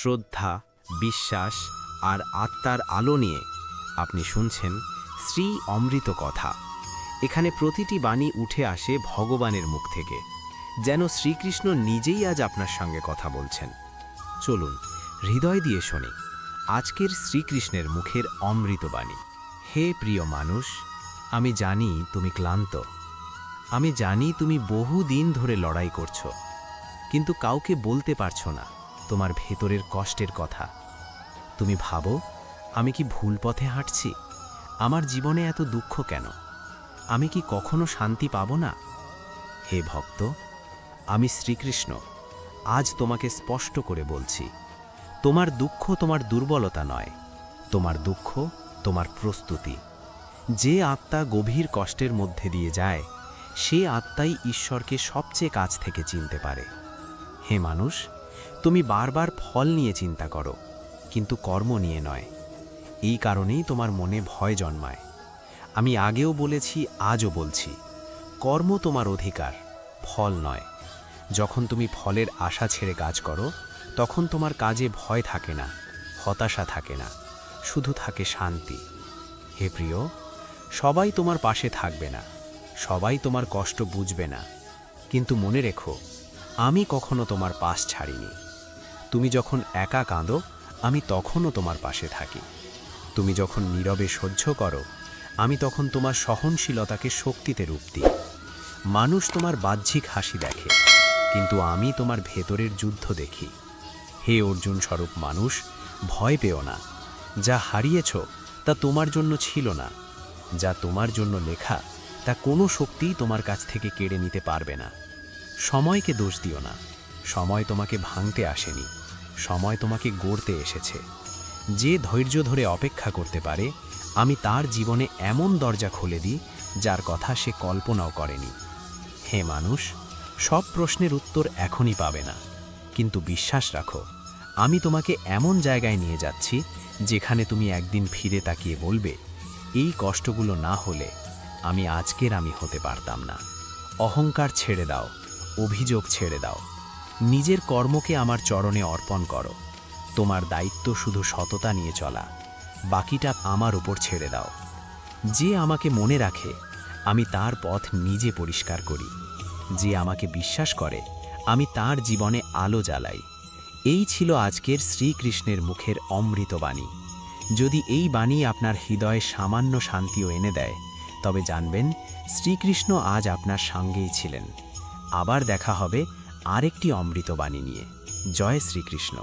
শ্রদ্ধা, বিশ্বাস আর আত্মার আলো নিয়ে আপনি শুনছেন শ্রী অমৃত কথা। এখানে প্রতিটি বাণী উঠে আসে ভগবানের মুখ থেকে, যেন শ্রীকৃষ্ণ নিজেই আজ আপনার সঙ্গে কথা বলছেন। চলুন হৃদয় দিয়ে শুনি আজকের শ্রীকৃষ্ণের মুখের অমৃত বাণী। হে প্রিয় মানুষ, আমি জানি তুমি ক্লান্ত। আমি জানি তুমি বহু দিন ধরে লড়াই করছো, কিন্তু কাউকে বলতে পারছো না তোমার ভেতরের কষ্টের কথা। তুমি ভাবো, আমি কি ভুল পথে হাঁটছি? আমার জীবনে এত দুঃখ কেন? আমি কি কখনো শান্তি পাবো না? হে ভক্ত, আমি শ্রীকৃষ্ণ আজ তোমাকে স্পষ্ট করে বলছি, তোমার দুঃখ তোমার দুর্বলতা নয়, তোমার দুঃখ তোমার প্রস্তুতি। যে আত্মা গভীর কষ্টের মধ্যে দিয়ে যায়, সে আত্মাই ঈশ্বরকে সবচেয়ে কাছ থেকে চিনতে পারে। হে মানুষ, তুমি বারবার ফল নিয়ে চিন্তা করো, কিন্তু কর্ম নিয়ে নয়। এই কারণেই তোমার মনে ভয় জন্মায়। আমি আগেও বলেছি, আজও বলছি, কর্ম তোমার অধিকার, ফল নয়। যখন তুমি ফলের আশা ছেড়ে কাজ করো, তখন তোমার কাজে ভয় থাকে না, হতাশা থাকে না, শুধু থাকে শান্তি। হে প্রিয়, সবাই তোমার পাশে থাকবে না, সবাই তোমার কষ্ট বুঝবে না, কিন্তু মনে রেখো, আমি কখনো তোমার পাশ ছাড়িনি। তুমি যখন একা কাঁদো, আমি তখনও তোমার পাশে থাকি। তুমি যখন নীরবে সহ্য করো, আমি তখন তোমার সহনশীলতাকে শক্তিতে রূপ দিই। মানুষ তোমার বাহ্যিক হাসি দেখে, কিন্তু আমি তোমার ভেতরের যুদ্ধ দেখি। হে অর্জুন স্বরূপ মানুষ, ভয় পেও না। যা হারিয়েছ তা তোমার জন্য ছিল না। যা তোমার জন্য লেখা, তা কোনো শক্তিই তোমার কাছ থেকে কেড়ে নিতে পারবে না। সময়কে দোষ দিও না। সময় তোমাকে ভাঙতে আসেনি, সময় তোমাকে গড়তে এসেছে। যে ধৈর্য ধরে অপেক্ষা করতে পারে, আমি তার জীবনে এমন দরজা খুলে দিই যার কথা সে কল্পনাও করেনি। হে মানুষ, সব প্রশ্নের উত্তর এখনই পাবে না, কিন্তু বিশ্বাস রাখো, আমি তোমাকে এমন জায়গায় নিয়ে যাচ্ছি যেখানে তুমি একদিন ফিরে তাকিয়ে বলবে, এই কষ্টগুলো না হলে আমি আজকের আমি হতে পারতাম না। অহংকার ছেড়ে দাও, অভিযোগ ছেড়ে দাও, নিজের কর্মকে আমার চরণে অর্পণ করো। তোমার দায়িত্ব শুধু সততা নিয়ে চলা, বাকিটা আমার উপর ছেড়ে দাও। যে আমাকে মনে রাখে, আমি তার পথ নিজে পরিষ্কার করি। যে আমাকে বিশ্বাস করে, আমি তার জীবনে আলো জ্বালাই। এই ছিল আজকের শ্রীকৃষ্ণের মুখের অমৃত বাণী। যদি এই বাণী আপনার হৃদয়ে সামান্য শান্তিও এনে দেয়, তবে জানবেন শ্রীকৃষ্ণ আজ আপনার সঙ্গেই ছিলেন। আবার দেখা হবে আরেকটি অমৃত বাণী নিয়ে। জয় শ্রীকৃষ্ণ।